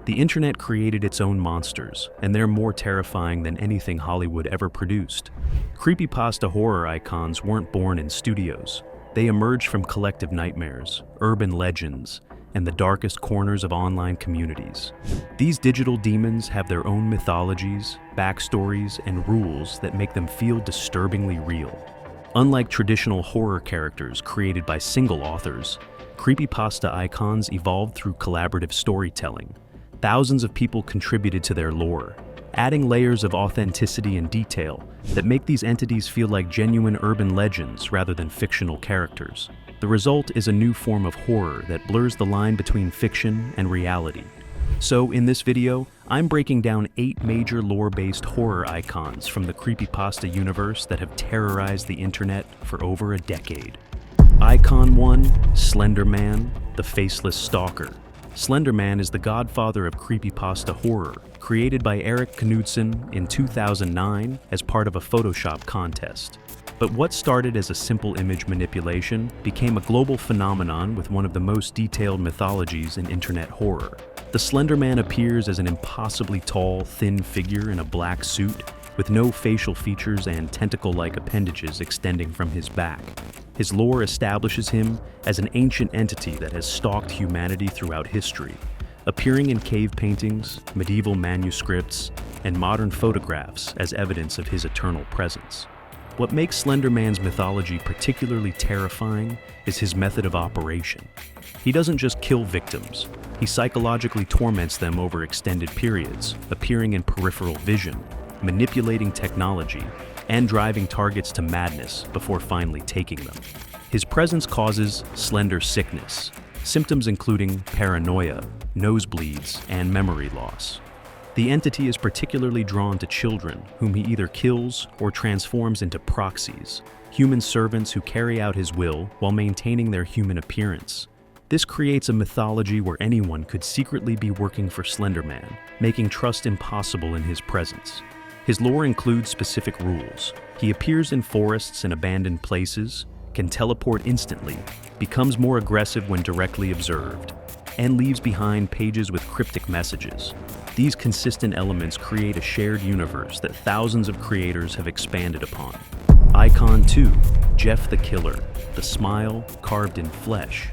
The internet created its own monsters, and they're more terrifying than anything Hollywood ever produced. Creepypasta horror icons weren't born in studios. They emerged from collective nightmares, urban legends, and the darkest corners of online communities. These digital demons have their own mythologies, backstories, and rules that make them feel disturbingly real. Unlike traditional horror characters created by single authors, creepypasta icons evolved through collaborative storytelling. Thousands of people contributed to their lore, adding layers of authenticity and detail that make these entities feel like genuine urban legends rather than fictional characters. The result is a new form of horror that blurs the line between fiction and reality. So in this video, I'm breaking down 8 major lore-based horror icons from the Creepypasta universe that have terrorized the internet for over a decade. Icon 1, Slender Man, the faceless stalker. Slender Man is the godfather of creepypasta horror, created by Erik Knudsen in 2009 as part of a Photoshop contest. But what started as a simple image manipulation became a global phenomenon with one of the most detailed mythologies in internet horror. The Slender Man appears as an impossibly tall, thin figure in a black suit, with no facial features and tentacle-like appendages extending from his back. His lore establishes him as an ancient entity that has stalked humanity throughout history, appearing in cave paintings, medieval manuscripts, and modern photographs as evidence of his eternal presence. What makes Slender Man's mythology particularly terrifying is his method of operation. He doesn't just kill victims, he psychologically torments them over extended periods, appearing in peripheral vision, manipulating technology, and driving targets to madness before finally taking them. His presence causes slender sickness, symptoms including paranoia, nosebleeds, and memory loss. The entity is particularly drawn to children, whom he either kills or transforms into proxies, human servants who carry out his will while maintaining their human appearance. This creates a mythology where anyone could secretly be working for Slender Man, making trust impossible in his presence. His lore includes specific rules. He appears in forests and abandoned places, can teleport instantly, becomes more aggressive when directly observed, and leaves behind pages with cryptic messages. These consistent elements create a shared universe that thousands of creators have expanded upon. Icon 2, Jeff the Killer, the smile carved in flesh.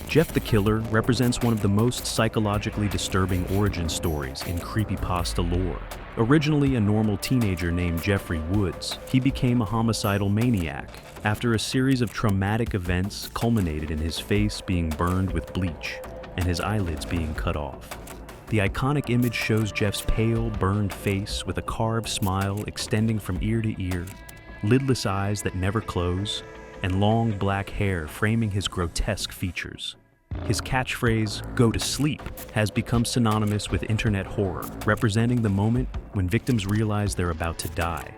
Jeff the Killer represents one of the most psychologically disturbing origin stories in creepypasta lore. Originally a normal teenager named Jeffrey Woods, he became a homicidal maniac after a series of traumatic events culminated in his face being burned with bleach and his eyelids being cut off. The iconic image shows Jeff's pale, burned face with a carved smile extending from ear to ear, lidless eyes that never close, and long black hair framing his grotesque features. His catchphrase, "Go to sleep," has become synonymous with internet horror, representing the moment when victims realize they're about to die.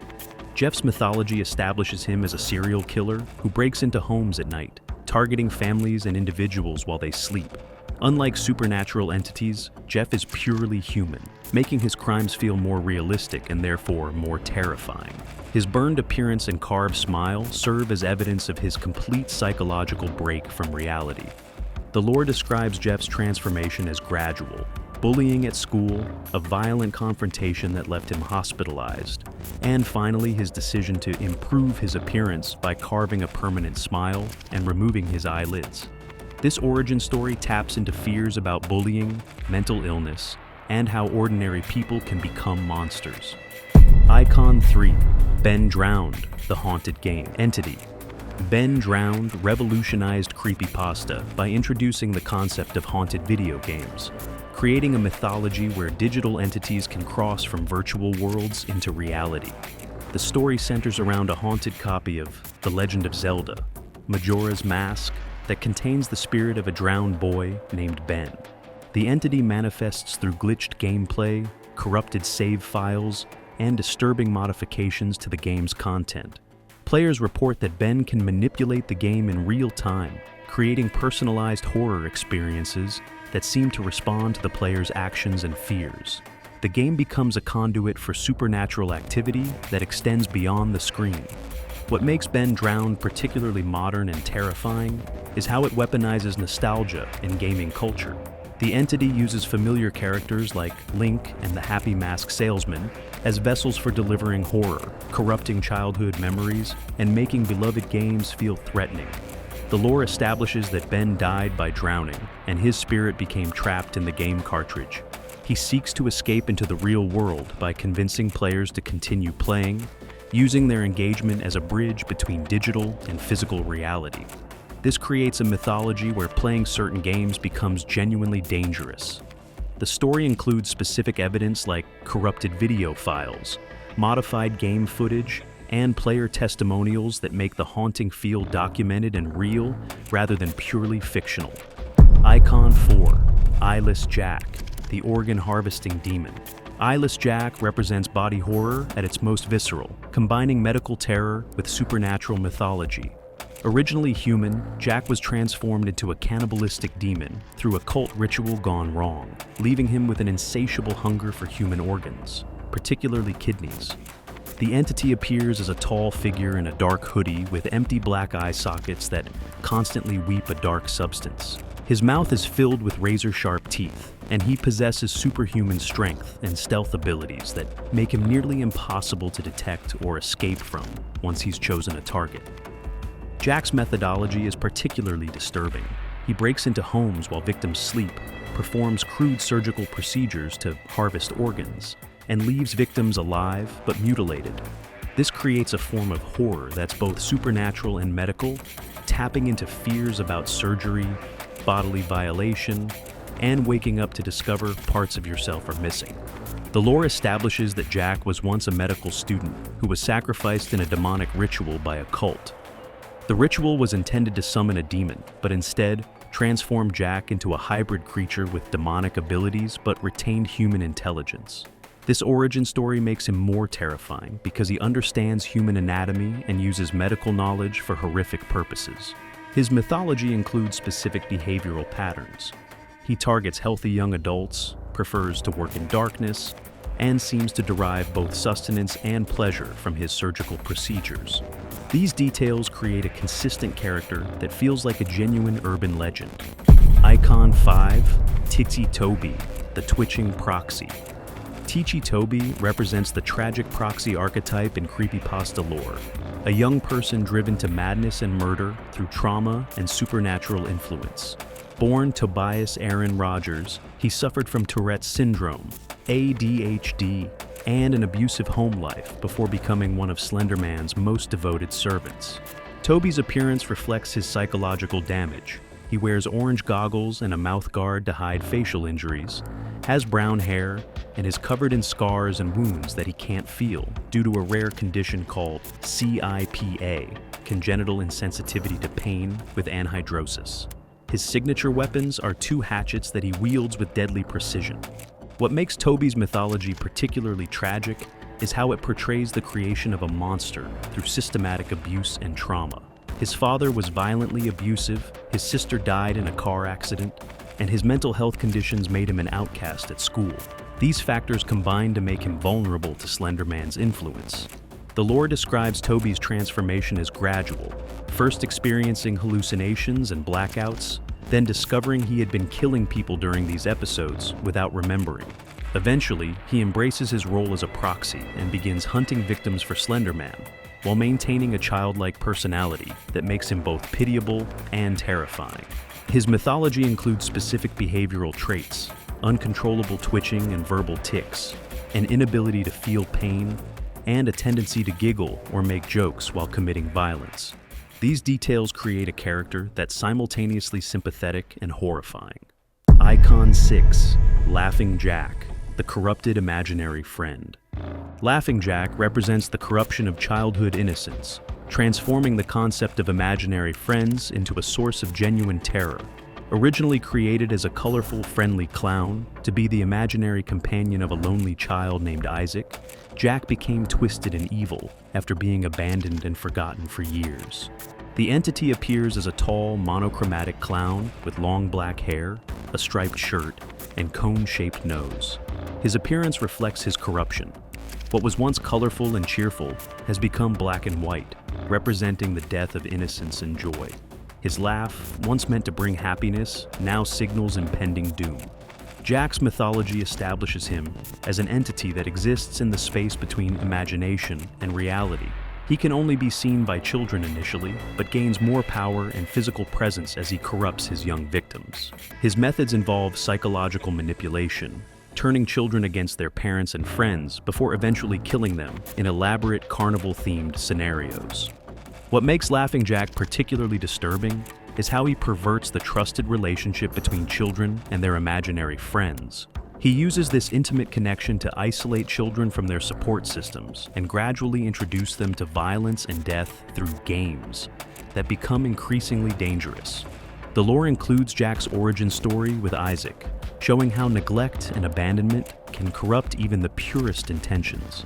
Jeff's mythology establishes him as a serial killer who breaks into homes at night, targeting families and individuals while they sleep. Unlike supernatural entities, Jeff is purely human, making his crimes feel more realistic and therefore more terrifying. His burned appearance and carved smile serve as evidence of his complete psychological break from reality. The lore describes Jeff's transformation as gradual: bullying at school, a violent confrontation that left him hospitalized, and finally his decision to improve his appearance by carving a permanent smile and removing his eyelids. This origin story taps into fears about bullying, mental illness, and how ordinary people can become monsters. Icon 3, Ben Drowned, the haunted game entity. Ben Drowned revolutionized creepypasta by introducing the concept of haunted video games, creating a mythology where digital entities can cross from virtual worlds into reality. The story centers around a haunted copy of The Legend of Zelda, Majora's Mask, that contains the spirit of a drowned boy named Ben. The entity manifests through glitched gameplay, corrupted save files, and disturbing modifications to the game's content. Players report that Ben can manipulate the game in real time, creating personalized horror experiences that seem to respond to the player's actions and fears. The game becomes a conduit for supernatural activity that extends beyond the screen. What makes Ben Drowned particularly modern and terrifying is how it weaponizes nostalgia in gaming culture. The entity uses familiar characters like Link and the Happy Mask Salesman as vessels for delivering horror, corrupting childhood memories, and making beloved games feel threatening. The lore establishes that Ben died by drowning, and his spirit became trapped in the game cartridge. He seeks to escape into the real world by convincing players to continue playing, using their engagement as a bridge between digital and physical reality. This creates a mythology where playing certain games becomes genuinely dangerous. The story includes specific evidence like corrupted video files, modified game footage, and player testimonials that make the haunting feel documented and real rather than purely fictional. Icon 4, Eyeless Jack, the organ harvesting demon. Eyeless Jack represents body horror at its most visceral, combining medical terror with supernatural mythology. Originally human, Jack was transformed into a cannibalistic demon through a cult ritual gone wrong, leaving him with an insatiable hunger for human organs, particularly kidneys. The entity appears as a tall figure in a dark hoodie with empty black eye sockets that constantly weep a dark substance. His mouth is filled with razor-sharp teeth, and he possesses superhuman strength and stealth abilities that make him nearly impossible to detect or escape from once he's chosen a target. Jack's methodology is particularly disturbing. He breaks into homes while victims sleep, performs crude surgical procedures to harvest organs, and leaves victims alive but mutilated. This creates a form of horror that's both supernatural and medical, tapping into fears about surgery, bodily violation, and waking up to discover parts of yourself are missing. The lore establishes that Jack was once a medical student who was sacrificed in a demonic ritual by a cult. The ritual was intended to summon a demon, but instead transformed Jack into a hybrid creature with demonic abilities but retained human intelligence. This origin story makes him more terrifying because he understands human anatomy and uses medical knowledge for horrific purposes. His mythology includes specific behavioral patterns. He targets healthy young adults, prefers to work in darkness, and seems to derive both sustenance and pleasure from his surgical procedures. These details create a consistent character that feels like a genuine urban legend. Icon 5, Titsy Toby, the Twitching Proxy. Titsy Toby represents the tragic proxy archetype in creepypasta lore, a young person driven to madness and murder through trauma and supernatural influence. Born Tobias Aaron Rogers, he suffered from Tourette's syndrome, ADHD, and an abusive home life before becoming one of Slender Man's most devoted servants. Toby's appearance reflects his psychological damage. He wears orange goggles and a mouth guard to hide facial injuries, has brown hair, and is covered in scars and wounds that he can't feel due to a rare condition called CIPA, congenital insensitivity to pain with anhidrosis. His signature weapons are two hatchets that he wields with deadly precision. What makes Toby's mythology particularly tragic is how it portrays the creation of a monster through systematic abuse and trauma. His father was violently abusive, his sister died in a car accident, and his mental health conditions made him an outcast at school. These factors combine to make him vulnerable to Slender Man's influence. The lore describes Toby's transformation as gradual, first experiencing hallucinations and blackouts, then discovering he had been killing people during these episodes without remembering. Eventually, he embraces his role as a proxy and begins hunting victims for Slender Man, while maintaining a childlike personality that makes him both pitiable and terrifying. His mythology includes specific behavioral traits, uncontrollable twitching and verbal tics, an inability to feel pain, and a tendency to giggle or make jokes while committing violence. These details create a character that's simultaneously sympathetic and horrifying. Icon 6, Laughing Jack, the Corrupted Imaginary Friend. Laughing Jack represents the corruption of childhood innocence, transforming the concept of imaginary friends into a source of genuine terror. Originally created as a colorful, friendly clown to be the imaginary companion of a lonely child named Isaac, Jack became twisted and evil after being abandoned and forgotten for years. The entity appears as a tall, monochromatic clown with long black hair, a striped shirt, and cone-shaped nose. His appearance reflects his corruption. What was once colorful and cheerful has become black and white, representing the death of innocence and joy. His laugh, once meant to bring happiness, now signals impending doom. Jack's mythology establishes him as an entity that exists in the space between imagination and reality. He can only be seen by children initially, but gains more power and physical presence as he corrupts his young victims. His methods involve psychological manipulation, turning children against their parents and friends before eventually killing them in elaborate carnival-themed scenarios. What makes Laughing Jack particularly disturbing is how he perverts the trusted relationship between children and their imaginary friends. He uses this intimate connection to isolate children from their support systems and gradually introduce them to violence and death through games that become increasingly dangerous. The lore includes Jack's origin story with Isaac, showing how neglect and abandonment can corrupt even the purest intentions.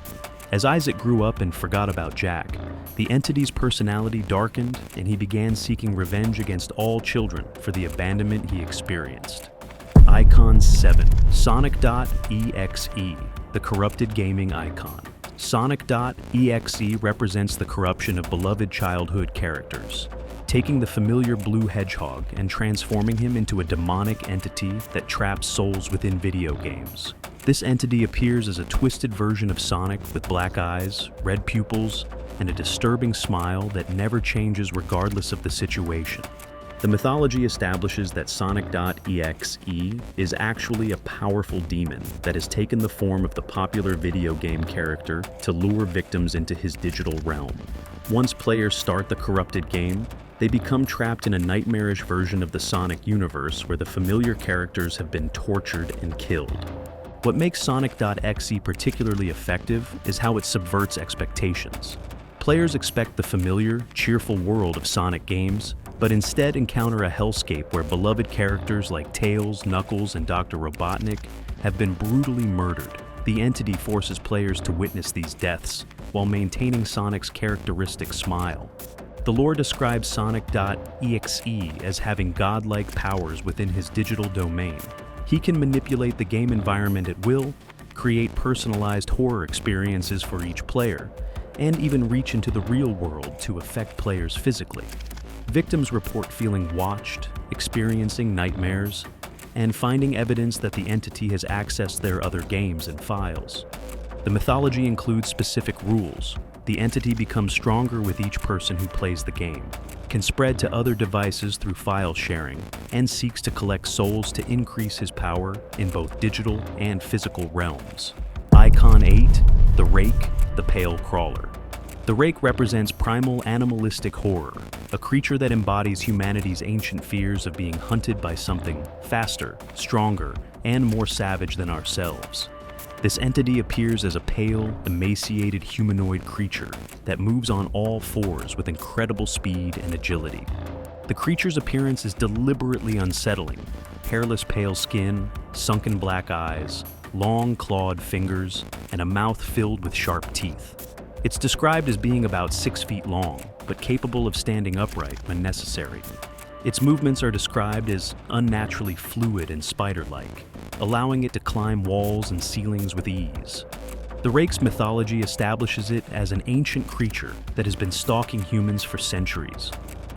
As Isaac grew up and forgot about Jack, the entity's personality darkened and he began seeking revenge against all children for the abandonment he experienced. Icon 7. Sonic.exe, the corrupted gaming icon. Sonic.exe represents the corruption of beloved childhood characters, taking the familiar blue hedgehog and transforming him into a demonic entity that traps souls within video games. This entity appears as a twisted version of Sonic with black eyes, red pupils, and a disturbing smile that never changes regardless of the situation. The mythology establishes that Sonic.exe is actually a powerful demon that has taken the form of the popular video game character to lure victims into his digital realm. Once players start the corrupted game, they become trapped in a nightmarish version of the Sonic universe where the familiar characters have been tortured and killed. What makes Sonic.exe particularly effective is how it subverts expectations. Players expect the familiar, cheerful world of Sonic games, but instead encounter a hellscape where beloved characters like Tails, Knuckles, and Dr. Robotnik have been brutally murdered. The entity forces players to witness these deaths while maintaining Sonic's characteristic smile. The lore describes Sonic.exe as having godlike powers within his digital domain. He can manipulate the game environment at will, create personalized horror experiences for each player, and even reach into the real world to affect players physically. Victims report feeling watched, experiencing nightmares, and finding evidence that the entity has accessed their other games and files. The mythology includes specific rules. The entity becomes stronger with each person who plays the game, can spread to other devices through file sharing, and seeks to collect souls to increase his power in both digital and physical realms. Icon 8. The Rake, the Pale Crawler. The Rake represents primal animalistic horror, a creature that embodies humanity's ancient fears of being hunted by something faster, stronger, and more savage than ourselves. This entity appears as a pale, emaciated humanoid creature that moves on all fours with incredible speed and agility. The creature's appearance is deliberately unsettling: hairless pale skin, sunken black eyes, long clawed fingers, and a mouth filled with sharp teeth. It's described as being about 6 feet long, but capable of standing upright when necessary. Its movements are described as unnaturally fluid and spider-like, allowing it to climb walls and ceilings with ease. The Rake's mythology establishes it as an ancient creature that has been stalking humans for centuries.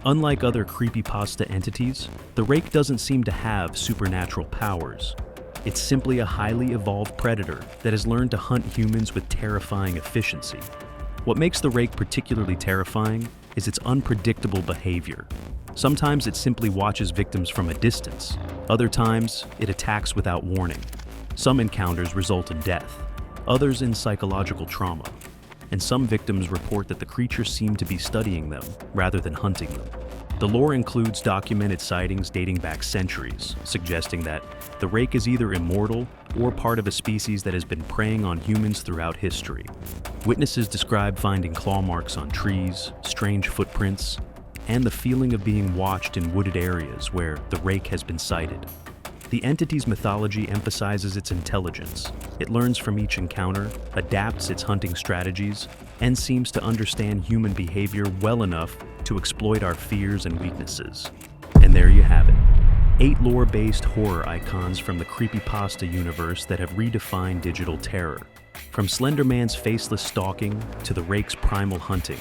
Unlike other creepypasta entities, the Rake doesn't seem to have supernatural powers. It's simply a highly evolved predator that has learned to hunt humans with terrifying efficiency. What makes the Rake particularly terrifying is its unpredictable behavior. Sometimes it simply watches victims from a distance. Other times, it attacks without warning. Some encounters result in death, others in psychological trauma, and some victims report that the creatures seem to be studying them rather than hunting them. The lore includes documented sightings dating back centuries, suggesting that the Rake is either immortal or part of a species that has been preying on humans throughout history. Witnesses describe finding claw marks on trees, strange footprints, and the feeling of being watched in wooded areas where the Rake has been sighted. The entity's mythology emphasizes its intelligence. It learns from each encounter, adapts its hunting strategies, and seems to understand human behavior well enough to exploit our fears and weaknesses. And there you have it. 8 lore-based horror icons from the Creepypasta universe that have redefined digital terror. From Slender Man's faceless stalking to the Rake's primal hunting,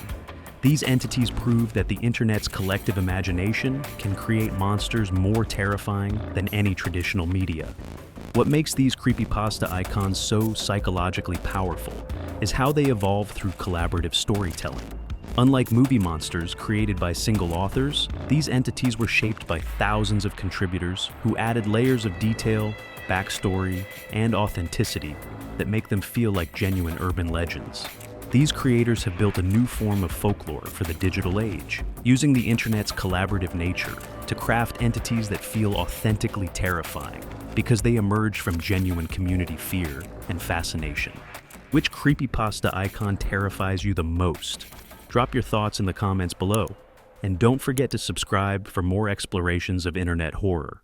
These entities prove that the internet's collective imagination can create monsters more terrifying than any traditional media. What makes these creepypasta icons so psychologically powerful is how they evolve through collaborative storytelling. Unlike movie monsters created by single authors, these entities were shaped by thousands of contributors who added layers of detail, backstory, and authenticity that make them feel like genuine urban legends. These creators have built a new form of folklore for the digital age, using the internet's collaborative nature to craft entities that feel authentically terrifying because they emerge from genuine community fear and fascination. Which creepypasta icon terrifies you the most? Drop your thoughts in the comments below. And don't forget to subscribe for more explorations of internet horror.